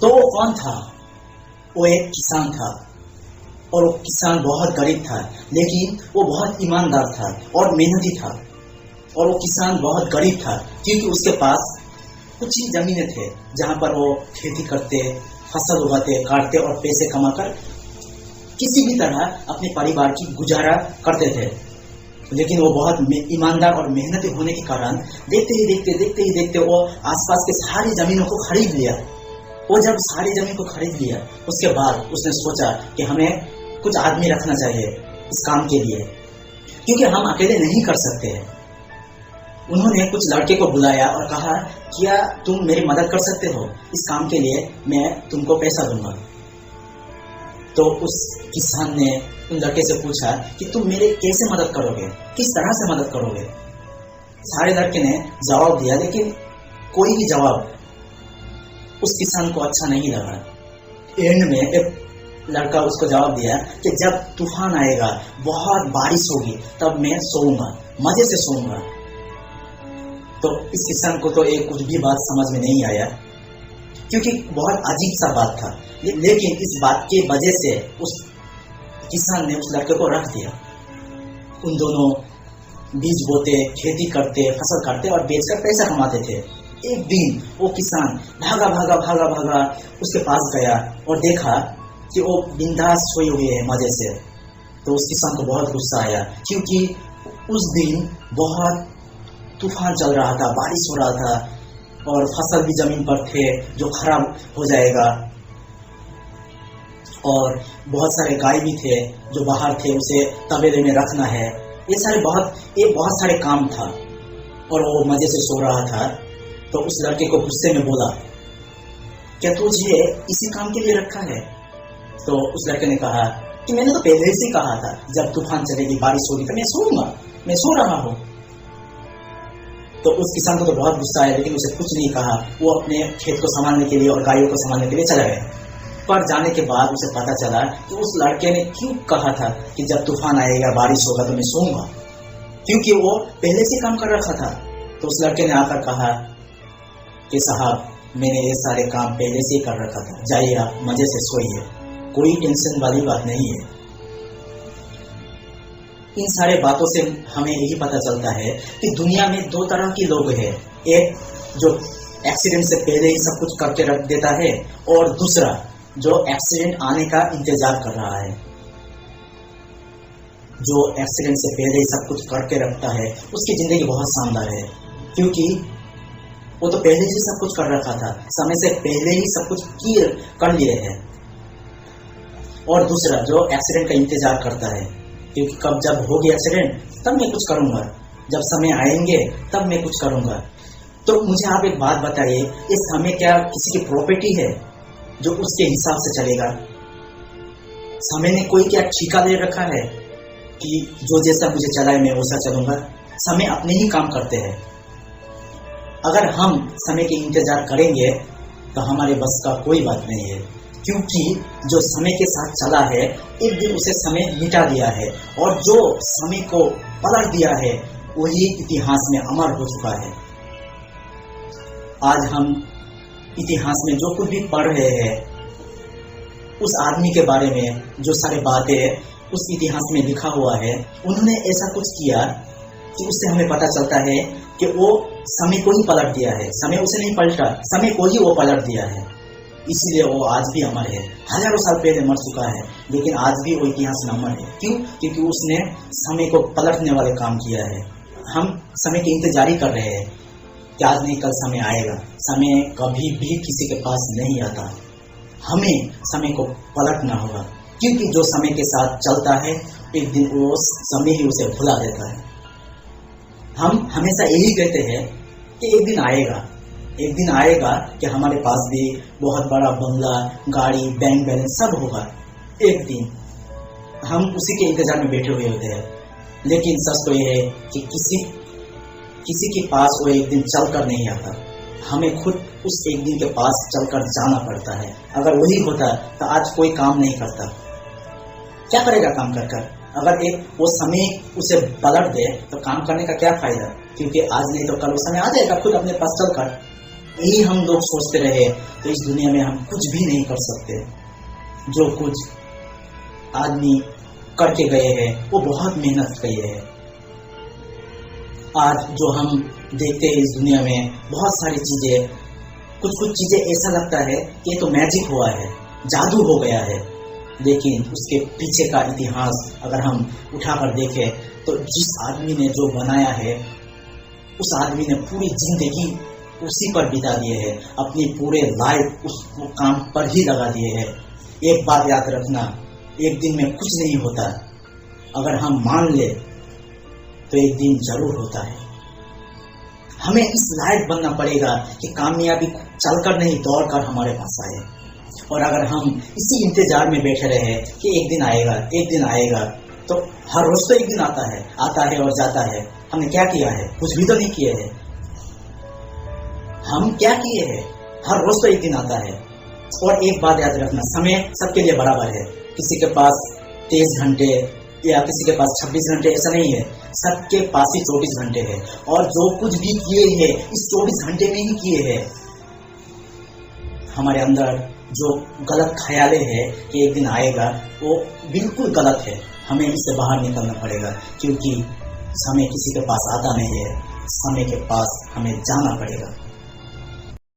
तो वो कौन था? वो एक किसान था, और वो किसान बहुत गरीब था, लेकिन वो बहुत ईमानदार था और मेहनती था। और वो किसान बहुत गरीब था क्योंकि उसके पास कुछ ही जमीनें थे जहां पर वो खेती करते, फसल उगाते, काटते और पैसे कमाकर किसी भी तरह अपने परिवार की गुजारा करते थे। लेकिन वो बहुत ईमानदार और मेहनती होने के कारण देखते ही देखते वो आसपास के सारी जमीनों को खरीद लिया। वो जब सारी जमीन को खरीद लिया, उसके बाद उसने सोचा कि हमें कुछ आदमी रखना चाहिए इस काम के लिए, क्योंकि हम अकेले नहीं कर सकते हैं। उन्होंने कुछ लड़के को बुलाया और कहा, क्या तुम मेरी मदद कर सकते हो? इस काम के लिए मैं तुमको पैसा दूंगा। तो उस किसान ने उन लड़के से पूछा कि तुम मेरे कैसे मदद करोगे, किस तरह से मदद करोगे? सारे लड़के ने जवाब दिया, लेकिन कोई भी जवाब उस किसान को अच्छा नहीं लगा। एंड में एक लड़का उसको जवाब दिया कि जब तूफान आएगा, बहुत बारिश होगी, तब मैं सोऊंगा, मजे से सोऊंगा। तो इस किसान को तो एक कुछ भी बात समझ में नहीं आया, क्योंकि बहुत अजीब सा बात था। लेकिन इस बात की वजह से उस किसान ने उस लड़के को रख दिया। उन दोनों बीज बोते, खेती करते, फसल काटते और बेचकर पैसा कमाते थे। एक दिन वो किसान भागा उसके पास गया और देखा कि वो बिंदास सोए हुए है मजे से। तो उस किसान को बहुत गुस्सा आया, क्योंकि उस दिन बहुत तूफान चल रहा था, बारिश हो रहा था और फसल भी जमीन पर थे जो खराब हो जाएगा, और बहुत सारे गाय भी थे जो बाहर थे, उसे तबेले में रखना है। ये बहुत सारे काम था और वो मजे से सो रहा था। तो उस लड़के को गुस्से में बोला, क्या तुझे इसी काम के लिए रखा है? तो उस लड़के ने कहा कि मैंने तो पहले से कहा था, जब तूफान चलेगी, बारिश होगी तो मैं सोऊंगा, मैं सो रहा हूँ। तो उस किसान को तो बहुत गुस्सा आया, लेकिन उसे कुछ नहीं कहा। वो अपने खेत को संभालने के लिए और गायों को संभालने के लिए चला गया। पर जाने के बाद उसे पता चला कि उस लड़के ने क्यों कहा था कि जब तूफान आएगा, बारिश होगा तो मैं सोऊंगा, क्योंकि वो पहले से काम कर रखा था। तो उस लड़के ने आकर कहा कि साहब, मैंने ये सारे काम पहले से ही कर रखा था, जाइए आप मजे से सोइए, कोई टेंशन वाली बात नहीं है। इन सारे बातों से हमें यही पता चलता है कि दुनिया में दो तरह के लोग हैं। एक जो एक्सीडेंट से पहले ही सब कुछ करके रख देता है, और दूसरा जो एक्सीडेंट आने का इंतजार कर रहा है। जो एक्सीडेंट से पहले ही सब कुछ करके रखता है, उसकी जिंदगी बहुत शानदार है, क्योंकि वो तो पहले ही सब कुछ कर रखा था, समय से पहले ही सब कुछ कर लिए है। और दूसरा जो एक्सीडेंट का इंतजार करता है, क्योंकि कब जब होगी एक्सीडेंट तब मैं कुछ करूंगा, जब समय आएंगे तब मैं कुछ करूंगा। तो मुझे आप एक बात बताइए, ये समय क्या किसी की प्रॉपर्टी है जो उसके हिसाब से चलेगा? समय ने कोई क्या ठेका ले रखा है कि जो जैसा मुझे चलाए मैं वैसा चलूंगा? समय अपने ही काम करते हैं। अगर हम समय के इंतजार करेंगे तो हमारे बस का कोई बात नहीं है, क्योंकि जो समय के साथ चला है, एक दिन उसे समय मिटा दिया है, और जो समय को पलट दिया है वही इतिहास में अमर हो चुका है। आज हम इतिहास में जो कुछ भी पढ़ रहे हैं, उस आदमी के बारे में जो सारी बातें उस इतिहास में लिखा हुआ है, उन्होंने ऐसा कुछ किया कि उससे हमें पता चलता है कि वो समय को ही पलट दिया है। समय उसे नहीं पलटा, समय को ही वो पलट दिया है। इसीलिए वो आज भी अमर है। हजारों साल पहले मर चुका है, लेकिन आज भी वो इतिहास में अमर है। क्यों? क्योंकि उसने समय को पलटने वाले काम किया है। हम समय के इंतजार ही कर रहे हैं कि आज नहीं कल समय आएगा। समय कभी भी किसी के पास नहीं आता। हमें समय को पलटना होगा, क्योंकि जो समय के साथ चलता है, एक दिन वो समय ही उसे भुला देता है। हम हमेशा यही कहते हैं कि एक दिन आएगा कि हमारे पास भी बहुत बड़ा बंगला, गाड़ी, बैंक बैलेंस सब होगा। एक दिन हम उसी के इंतजार में बैठे हुए होते हैं, लेकिन सच तो यह है कि किसी के पास वो एक दिन चलकर नहीं आता। हमें खुद उस एक दिन के पास चलकर जाना पड़ता है। अगर वही होता तो आज कोई काम नहीं करता। क्या करेगा काम कर कर? अगर वो समय उसे पलट दे तो काम करने का क्या फायदा? क्योंकि आज नहीं तो कल वो समय आ जाएगा खुद अपने पास चलकर। यही हम लोग सोचते रहे तो इस दुनिया में हम कुछ भी नहीं कर सकते। जो कुछ आदमी करके गए हैं वो बहुत मेहनत किए हैं। आज जो हम देखते हैं इस दुनिया में बहुत सारी चीजें, कुछ चीजें ऐसा लगता है कि ये तो मैजिक हुआ है, जादू हो गया है, लेकिन उसके पीछे का इतिहास अगर हम उठाकर देखें तो जिस आदमी ने जो बनाया है उस आदमी ने पूरी जिंदगी उसी पर बिता दिए है, अपनी पूरे लाइफ उस काम पर ही लगा दिए है। एक बात याद रखना, एक दिन में कुछ नहीं होता, अगर हम मान ले तो एक दिन जरूर होता है। हमें इस लायक बनना पड़ेगा कि कामयाबी चलकर नहीं दौड़कर हमारे पास आए। और अगर हम इसी इंतजार में बैठे रहे कि एक दिन आएगा एक दिन आएगा, तो हर रोज तो एक दिन आता है और जाता है। हमने क्या किया है? कुछ भी तो नहीं किए है। हम क्या किए हैं? हर रोज तो एक दिन आता है। और एक बात याद रखना, समय सबके लिए बराबर है। किसी के पास 23 घंटे या किसी के पास 26 घंटे, ऐसा नहीं है। सबके पास ही 24 घंटे है और जो कुछ भी किए हैं इस 24 घंटे में ही किए हैं। हमारे अंदर जो गलत ख्यालें हैं कि एक दिन आएगा, वो बिल्कुल गलत है। हमें इससे बाहर निकलना पड़ेगा, क्योंकि समय किसी के पास आता नहीं है, समय के पास हमें जाना पड़ेगा।